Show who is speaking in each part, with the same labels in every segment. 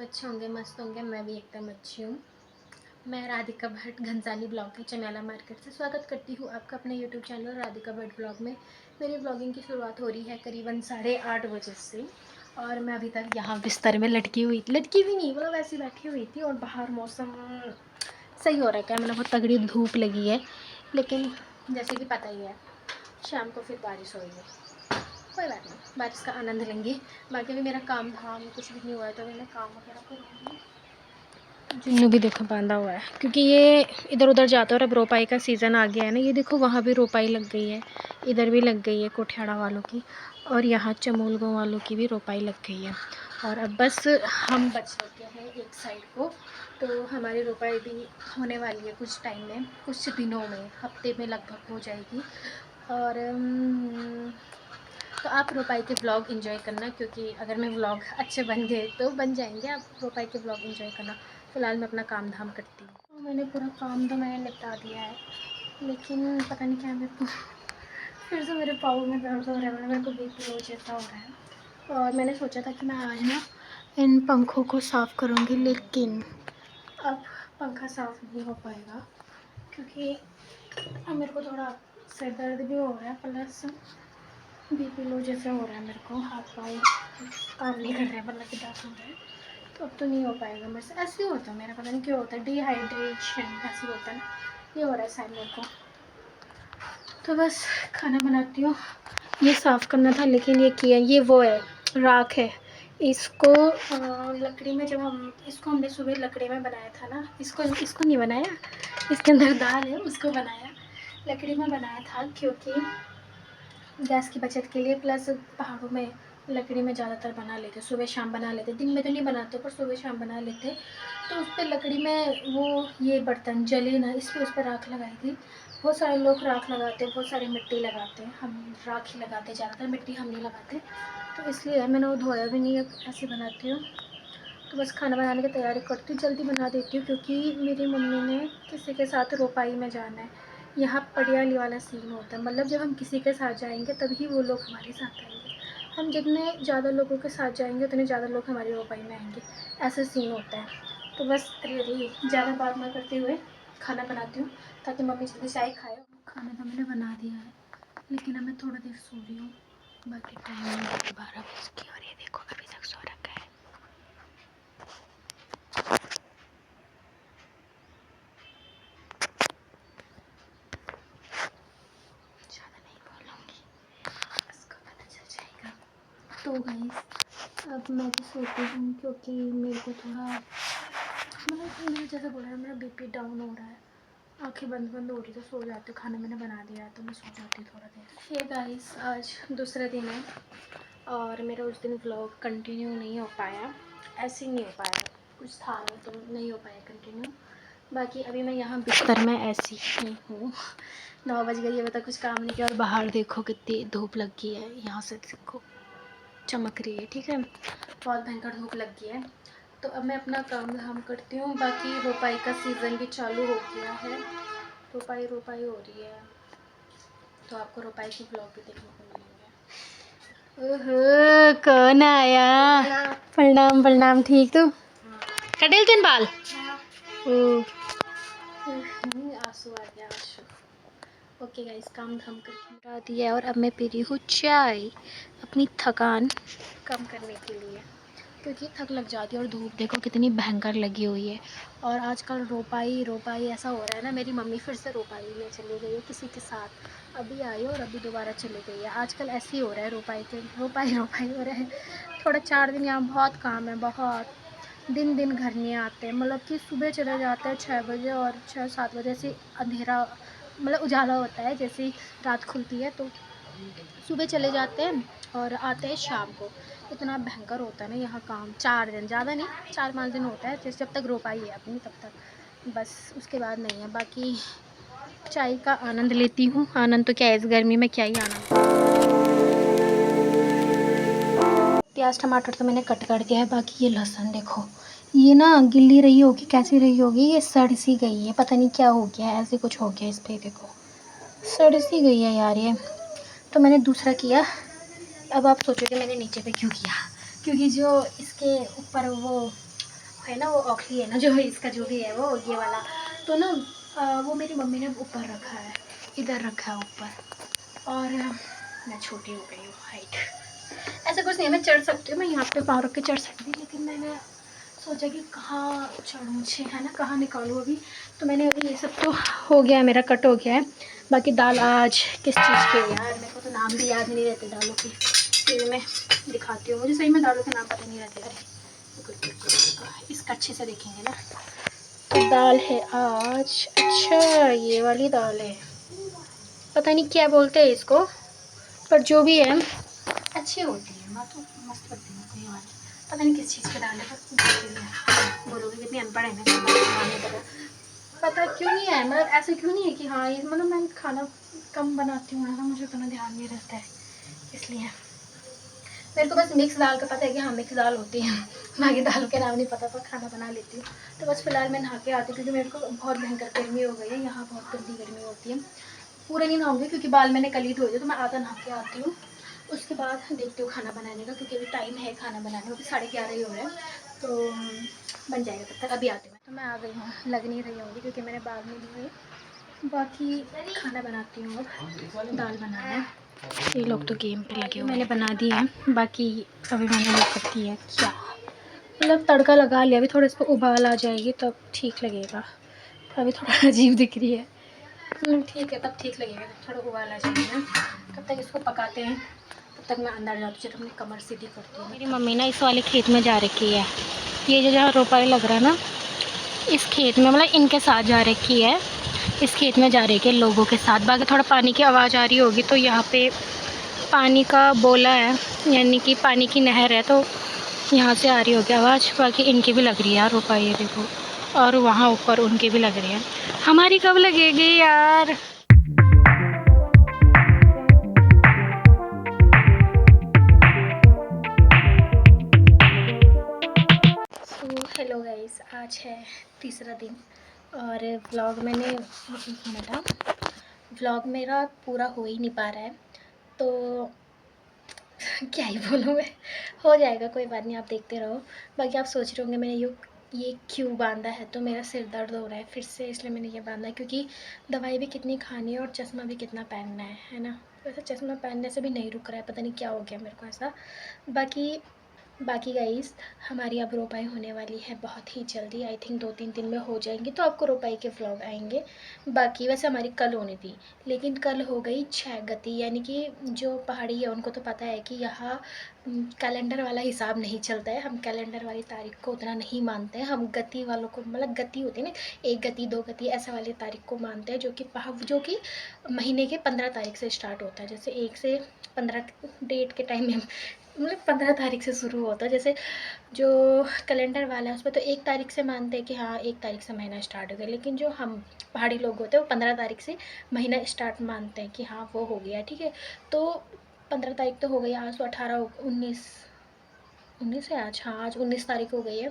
Speaker 1: अच्छे होंगे, मस्त होंगे। मैं भी एकदम अच्छी हूँ। मैं राधिका भट्ट घनसाली ब्लॉग की चमेला मार्केट से स्वागत करती हूँ आपका अपने YouTube channel Radhika Bhatt blog में। मेरी ब्लॉगिंग की शुरुआत हो रही है करीबन 8:30 बजे से, और मैं अभी तक यहाँ बिस्तर में लटकी भी नहीं, मतलब ऐसी बैठी हुई थी। और बाहर मौसम सही हो रखा है, मतलब बहुत तगड़ी धूप लगी है, लेकिन जैसे कि पता ही है शाम को फिर बारिश होगी। कोई बात नहीं, बारिश का आनंद लेंगे। बाकी अभी मेरा काम धाम कुछ भी नहीं हुआ है, तो अभी मैं काम वगैरह करूँगी। जुन्नू भी देखो बांधा हुआ है, क्योंकि ये इधर उधर जाता है। और अब रोपाई का सीज़न आ गया है ना, ये देखो वहाँ भी रोपाई लग गई है, इधर भी लग गई है कोठियाड़ा वालों की, और यहाँ चमोल गाँव वालों की भी रोपाई लग गई है। और अब बस हम बच चुके हैं एक साइड को, तो हमारी रोपाई भी होने वाली है कुछ टाइम में, कुछ दिनों में, हफ्ते में लगभग हो जाएगी। और तो आप रोपाई के ब्लॉग एंजॉय करना, क्योंकि अगर मैं ब्लॉग अच्छे बन गए तो बन जाएंगे। आप रोपाई के ब्लॉग एंजॉय करना। फ़िलहाल मैं अपना काम धाम करती हूँ। तो मैंने पूरा काम तो मैंने निपटा दिया है, लेकिन पता नहीं क्या मेरे को फिर से मेरे पाँव में दर्द हो रहा है, मेरे को बीपी लो जैसा हो रहा है। और मैंने सोचा था कि मैं आज ना इन पंखों को साफ़ करूँगी, लेकिन अब पंखा साफ़ नहीं हो पाएगा, क्योंकि अब मेरे को थोड़ा सिर दर्द भी हो रहा है, प्लस बीपी लो जैसा हो रहा है। मेरे को हाथ पाँव काम नहीं कर रहे हैं, मतलब कि दर्द हो रहा है। तो अब तो नहीं हो पाएगा मेरे से। ऐसे ही होता है मेरा, पता नहीं क्यों होता है, डिहाइड्रेशन ऐसे होता है ना, ये हो रहा है शायद मेरे को। तो बस खाना बनाती हूँ। ये साफ़ करना था, लेकिन ये किया, ये वो है राख है। इसको लकड़ी में, जब हम इसको हमने सुबह लकड़ी में बनाया था ना, इसको नहीं बनाया, इसके अंदर दाल है, उसको बनाया, लकड़ी में बनाया था, क्योंकि गैस की बचत के लिए, प्लस पहाड़ों में लकड़ी में ज़्यादातर बना लेते, सुबह शाम बना लेते, दिन में तो नहीं बनाते पर सुबह शाम बना लेते। तो उस पर लकड़ी में वो ये बर्तन जले ना, इस पर उस पर राख लगाई थी। बहुत सारे लोग राख लगाते, बहुत सारी मिट्टी लगाते हैं, हम राख ही लगाते, ज़्यादातर मिट्टी हम नहीं लगाते। तो इसलिए मैंने वो धोया भी नहीं, अब ऐसे बनाती हूँ। तो बस खाना बनाने की तैयारी करती हूँ, जल्दी बना देती हूँ, क्योंकि मेरी मम्मी ने किसी के साथ रोपाई में जाना है। यहाँ पटियाली वाला सीन होता है, मतलब जब हम किसी के साथ जाएंगे तभी वो लोग हमारे साथ आएंगे। हम जितने ज़्यादा लोगों के साथ जाएंगे उतने ज़्यादा लोग हमारी रोपाई में आएंगे, ऐसा सीन होता है। तो बस अरे ज़्यादा बात ना करते हुए खाना बनाती हूँ, ताकि मम्मी जल्दी चाय खाए। खाना तो मैंने बना दिया है, लेकिन अब मैं थोड़ा देर सो रही हूँ। बाकी टाइम 12 बज की, और ये देखो अभी तक सो रखा है। तो गाइस अब मैं भी सोती हूँ, क्योंकि मेरे को थोड़ा, मतलब मैंने जैसे बोला है, मेरा बीपी डाउन हो रहा है, आंखें बंद बंद हो रही, तो सो जाती हूँ। खाना मैंने बना दिया है, तो मैं सो जाती हूँ थोड़ा देर। हे गाइस, आज दूसरा दिन है, और मेरा उस दिन व्लॉग कंटिन्यू नहीं हो पाया, ऐसे ही नहीं हो पाया, कुछ था नहीं तो नहीं हो पाया कंटिन्यू। बाकी अभी मैं यहाँ बिस्तर में ऐसी ही हूँ। 9 बज गई है, अभी तक कुछ काम नहीं किया, और बाहर देखो कितनी धूप लग गई है, यहाँ से देखो चमक रही है, ठीक है, बहुत भयंकर धूप लग गई है। तो अब मैं अपना काम धाम करती हूँ। बाकी रोपाई का सीज़न भी चालू हो गया है, रोपाई हो रही है, तो आपको रोपाई के ब्लॉग भी देखने को मिलेंगे। ओहो, कौन आया? प्रणाम प्रणाम, ठीक तू? कटेल तीन बाल? आंसू आ गया, आंसू। ओके गाइस, काम धाम करके हटा दिया है, और अब मैं पी रही हूँ चाय अपनी थकान कम करने के लिए, क्योंकि थक लग जाती है। और धूप देखो कितनी भयंकर लगी हुई है। और आजकल रोपाई ऐसा हो रहा है ना, मेरी मम्मी फिर से रोपाई में चली गई है किसी के साथ, अभी आई और अभी दोबारा चली गई है। आजकल ऐसे ही हो रहा है, रोपाई हो रहा है। थोड़ा 4 दिन यहाँ बहुत काम है, बहुत दिन दिन घर नहीं आते, मतलब कि सुबह चले जाते हैं 6 बजे, और 6-7 बजे से अंधेरा, मतलब उजाला होता है, जैसे ही रात खुलती है तो सुबह चले जाते हैं और आते हैं शाम को। इतना भयंकर होता है ना यहाँ काम। 4 दिन, ज़्यादा नहीं, 4-5 दिन होता है, जैसे जब तक रोपाई है अपनी तब तक, बस उसके बाद नहीं है। बाकी चाय का आनंद लेती हूँ। आनंद तो क्या है, इस गर्मी में क्या ही आनंद। प्याज टमाटर तो मैंने कट कर दिया है। बाकी ये लहसुन देखो, ये ना गिल्ली रही होगी, कैसी रही होगी, ये सड़ सी गई है, पता नहीं क्या हो गया है, ऐसे कुछ हो गया इस पर, देखो सड़ सी गई है यार ये। तो मैंने दूसरा किया। अब आप सोचोगे मैंने नीचे पे क्यों किया, क्योंकि जो इसके ऊपर वो है ना, वो औखली है ना जो इसका जो भी है वो ये वाला, तो ना वो मेरी मम्मी ने ऊपर रखा है, इधर रखा है ऊपर। और मैं छोटी हो गई हूँ हाइट, ऐसा कुछ नहीं है, मैं चढ़ सकती हूँ, मैं यहाँ पे पाँव रख के चढ़ सकती हूँ, लेकिन मैंने सोचा कि कहाँ चढ़ूँ मुझे, है ना, कहाँ निकालूँ अभी। तो मैंने अभी ये सब तो हो गया है, मेरा कट हो गया है। बाकी दाल आज किस चीज़ की है यार, मेरे को तो नाम भी याद नहीं रहते दालों के, फिर मैं दिखाती हूँ, मुझे सही में दालों के नाम पता नहीं रहते। अरे इसका अच्छे से देखेंगे ना, तो दाल है आज, अच्छा ये वाली दाल है, पता नहीं क्या बोलते हैं इसको, पर जो भी है अच्छी होती है, मैं तो मस्त लगती है कोई बात, पता नहीं किस चीज़ की दाल है, पर बोलोगे कितनी अनपढ़ है मैं, पता क्यों नहीं है, मतलब ऐसा क्यों नहीं है कि हाँ ये, मतलब मैं खाना कम बनाती हूँ ना, मुझे उतना ध्यान नहीं रहता है, इसलिए मेरे को बस मिक्स दाल का पता है कि हाँ मिक्स दाल होती है, बाकी दाल के नाम नहीं पता, पर खाना बना लेती हूँ। तो बस फिलहाल मैं नहा के आती हूँ, क्योंकि मेरे को बहुत भयंकर गर्मी हो गई है, यहाँ बहुत गंदी गर्मी होती है। पूरे नहीं नहाऊंगी क्योंकि बाल मैंने कल ही धोए थे, तो मैं आधा नहा के आती हूँ, उसके बाद देखती हूँ खाना बनाने का, क्योंकि अभी टाइम है खाना बनाने में, अभी 11:30 ही हो रहे हैं, तो बन जाएगा तब तक। अभी आती हूँ, तो मैं आ गई हूँ, लग नहीं रही होंगी क्योंकि मैंने बाल नहीं धोए। बाकी खाना बनाती हूँ, अब दाल बनाना है। ये लोग तो गेम पे लगे हुए, मैंने बना दी है, बाकी अभी मैंने वो करती है क्या, मतलब तड़का लगा लिया, अभी थोड़ा इसको उबाल आ जाएगी तब ठीक लगेगा, अभी थोड़ा अजीब दिख रही है, ठीक है तब ठीक लगेगा, तब थोड़ा उबाल आ जाएगा, तब तक इसको पकाते हैं, तब तक मैं अंदर जाती हूँ, अपनी कमर सीधी करती हूँ। मेरी मम्मी ना इस वाले खेत में जा रखी है, ये जो जहाँ रोपाई लग रहा है ना, इस खेत में, मतलब इनके साथ जा रखी है, इस खेत में जा रही है लोगों के साथ। बाकी थोड़ा पानी की आवाज़ आ रही होगी, तो यहाँ पे पानी का बोला है, यानी कि पानी की नहर है, तो यहाँ से आ रही होगी आवाज़। बाकी इनकी भी लग रही है यार रोपाई, ये देखो, और वहाँ ऊपर उनकी भी लग रही है, हमारी कब लगेगी यार। हेलो गाइस, आज है तीसरा दिन, और व्लॉग मैंने एक मिनट, व्लॉग मेरा पूरा हो ही नहीं पा रहा है, तो क्या ही बोलूँ मैं, हो जाएगा कोई बात नहीं, आप देखते रहो। बाकी आप सोच रहे होंगे मैंने ये क्यों बांधा है, तो मेरा सिर दर्द हो रहा है फिर से, इसलिए मैंने ये बांधा है, क्योंकि दवाई भी कितनी खानी है और चश्मा भी कितना पहनना है ना। वैसे चश्मा पहनने से भी नहीं रुक रहा है, पता नहीं क्या हो गया मेरे को ऐसा। बाकी बाकी गाइस, हमारी अब रोपाई होने वाली है बहुत ही जल्दी, आई थिंक 2-3 दिन में हो जाएंगी, तो आपको रोपाई के व्लॉग आएंगे। बाकी वैसे हमारी कल होनी थी, लेकिन कल हो गई 6 गति, यानी कि जो पहाड़ी है उनको तो पता है कि यहाँ कैलेंडर वाला हिसाब नहीं चलता है, हम कैलेंडर वाली तारीख को उतना नहीं मानते हैं, हम गति वालों को, मतलब गति होती है ना, 1 गति 2 गति ऐसा वाली तारीख को मानते हैं, जो कि महीने के 15 तारीख से स्टार्ट होता है, जैसे 1 से 15 डेट के टाइम में, मतलब 15 तारीख से शुरू होता है। जैसे जो कैलेंडर वाला है उसमें तो 1 तारीख से मानते हैं कि हाँ 1 तारीख से महीना स्टार्ट हो गया, लेकिन जो हम पहाड़ी लोग होते हैं वो 15 तारीख से महीना स्टार्ट मानते हैं कि हाँ वो हो गया, ठीक है। तो 15 तारीख तो हो गई, आज तो 18 19 19 है आज, हाँ आज 19 तारीख हो गई है,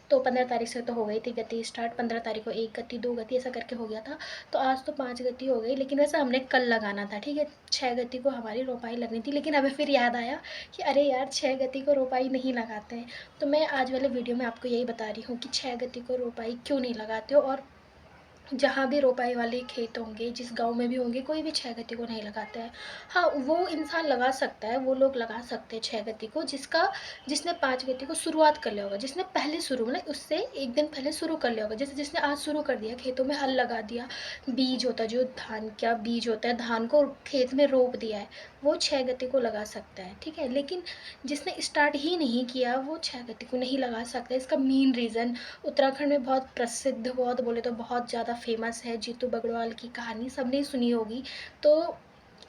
Speaker 1: तो 15 तारीख से तो हो गई थी गति स्टार्ट, 15 तारीख को 1 गति 2 गति ऐसा करके हो गया था, तो आज तो 5 गति हो गई, लेकिन वैसे हमने कल लगाना था, ठीक है, 6 गति को हमारी रोपाई लगनी थी, लेकिन हमें फिर याद आया कि अरे यार 6 गति को रोपाई नहीं लगाते हैं, तो मैं आज वाले वीडियो में आपको यही बता रही हूँ कि 6 गति को रोपाई क्यों नहीं लगाते हो, और जहाँ भी रोपाई वाले खेत होंगे, जिस गांव में भी होंगे, कोई भी 6 गति को नहीं लगाता है। हाँ वो इंसान लगा सकता है, वो लोग लगा सकते हैं 6 गति को, जिसने 5 गति को शुरुआत कर लिया होगा, जिसने पहले शुरू, मतलब उससे एक दिन पहले शुरू कर लिया होगा, जैसे जिसने आज शुरू कर दिया, खेतों में हल लगा दिया, बीज होता है जो धान का बीज होता है, धान को खेत में रोप दिया है, वो 6 गति को लगा सकता है, ठीक है। लेकिन जिसने स्टार्ट ही नहीं किया वो 6 गति को नहीं लगा सकता। इसका मेन रीज़न उत्तराखंड में बहुत प्रसिद्ध, बहुत बोले तो बहुत ज़्यादा फेमस है, जीतू बगड़वाल की कहानी सबने सुनी होगी, तो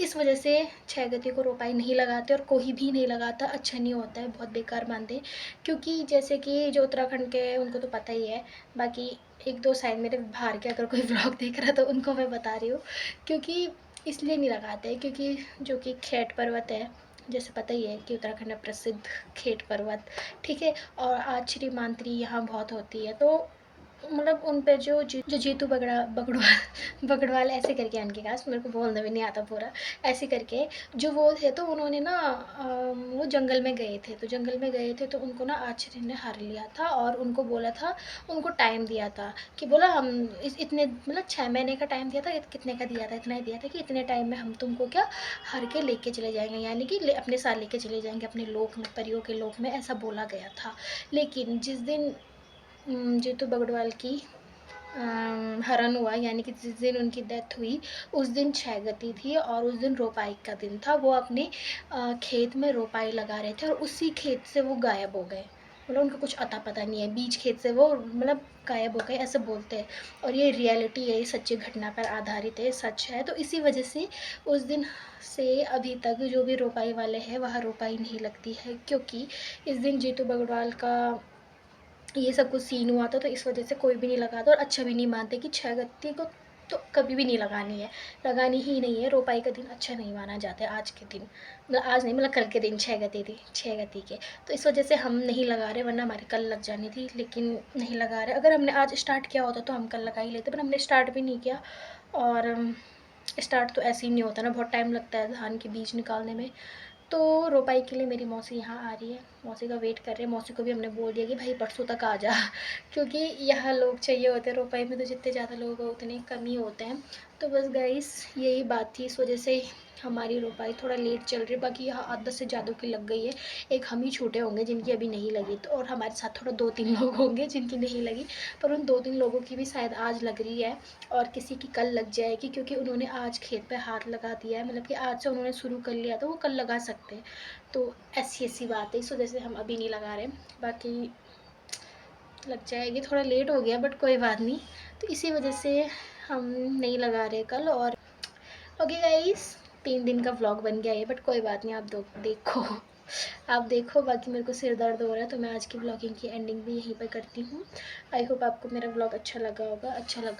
Speaker 1: इस वजह से 6 गति को रोपाई नहीं लगाते, और कोई भी नहीं लगाता, अच्छा नहीं होता है, बहुत बेकार मानते हैं, क्योंकि जैसे कि जो उत्तराखंड के उनको तो पता ही है, बाकी 1-2 साइड मेरे बाहर के अगर कोई व्लॉग देख रहा है तो उनको मैं बता रही हूँ, क्योंकि इसलिए नहीं लगाते, क्योंकि जो कि खेट पर्वत है, जैसे पता ही है कि उत्तराखंड में प्रसिद्ध खेट पर्वत, ठीक है, और आचरी मांतरी यहाँ बहुत होती है, तो मतलब उन पे जो जीतू बगड़वाल ऐसे करके उनके कास्ट, मेरे को बोलना भी नहीं आता पूरा, ऐसे करके जो वो थे, तो उन्होंने ना वो जंगल में गए थे, तो जंगल में गए थे तो उनको ना आर्चरी ने हार लिया था, और उनको बोला था, उनको टाइम दिया था कि बोला हम इतने मतलब 6 महीने का टाइम दिया था, कितने का दिया था, इतना ही दिया था कि इतने टाइम में हम तुमको क्या हर के लेके चले जाएंगे, यानी कि अपने साथ लेके चले जाएंगे अपने लोक में, परियों के लोक में, ऐसा बोला गया था। लेकिन जिस दिन जीतू बगड़वाल की हरण हुआ, यानी कि जिस दिन उनकी डेथ हुई, उस दिन क्षय गति थी, और उस दिन रोपाई का दिन था। वो अपने खेत में रोपाई लगा रहे थे, और उसी खेत से वो गायब हो गए, मतलब उनको कुछ अता पता नहीं है, बीच खेत से वो मतलब गायब हो गए, ऐसे बोलते हैं। और ये रियलिटी है, ये सच्ची घटना पर आधारित है, सच है। तो इसी वजह से उस दिन से अभी तक जो भी रोपाई वाले हैं वहाँ रोपाई नहीं लगती है, क्योंकि इस दिन जीतू बगड़वाल का ये सब कुछ सीन हुआ था, तो इस वजह से कोई भी नहीं लगाता, और अच्छा भी नहीं मानते कि छह गत्ती को तो कभी भी नहीं लगानी है, लगानी ही नहीं है। रोपाई का दिन अच्छा नहीं माना जाता है आज के दिन, मतलब आज नहीं, मतलब कल के दिन छह गति थी, छह गति के, तो इस वजह से हम नहीं लगा रहे, वरना हमारे कल लग जानी थी, लेकिन नहीं लगा रहे। अगर हमने आज स्टार्ट किया होता तो हम कल लगा ही लेते, पर हमने स्टार्ट भी नहीं किया। और स्टार्ट तो ऐसे ही नहीं होता ना, बहुत टाइम लगता है धान के बीज निकालने में। तो रोपाई के लिए मेरी मौसी यहाँ आ रही है, मौसी का वेट कर रहे हैं। मौसी को भी हमने बोल दिया कि भाई परसों तक आ जा क्योंकि यहाँ लोग चाहिए होते हैं, रोपाई में तो जितने ज़्यादा लोग हो उतने कम ही होते हैं। तो बस गाइस यही बात थी, इस वजह से हमारी रोपाई थोड़ा लेट चल रही है। बाकी यहाँ 8-10 से ज़्यादा की लग गई है, एक हम ही छूटे होंगे जिनकी अभी नहीं लगी, तो और हमारे साथ थोड़ा 2-3 लोग होंगे जिनकी नहीं लगी, पर उन 2-3 लोगों की भी शायद आज लग रही है, और किसी की कल लग जाएगी, क्योंकि उन्होंने आज खेत पे हाथ लगा दिया है, मतलब कि आज से उन्होंने शुरू कर लिया तो वो कल लगा सकते हैं। तो ऐसी ऐसी बात है, इस वजह से हम अभी नहीं लगा रहे। बाकी लग जाएगी, थोड़ा लेट हो गया बट कोई बात नहीं, तो इसी वजह से हम नहीं लगा रहे कल। और ओके गाइस, 3 दिन का व्लॉग बन गया है, बट कोई बात नहीं, आप देखो आप देखो। बाकी मेरे को सिर दर्द हो रहा है, तो मैं आज की व्लॉगिंग की एंडिंग भी यहीं पर करती हूँ। आई होप आपको मेरा व्लॉग अच्छा लगा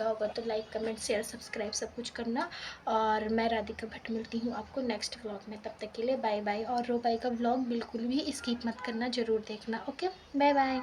Speaker 1: होगा, तो लाइक कमेंट शेयर सब्सक्राइब सब कुछ करना। और मैं राधिका भट्ट मिलती हूँ आपको नेक्स्ट व्लॉग में, तब तक के लिए बाय बाय। और रोपाई का व्लॉग बिल्कुल भी स्किप मत करना, ज़रूर देखना। Okay, bye bye.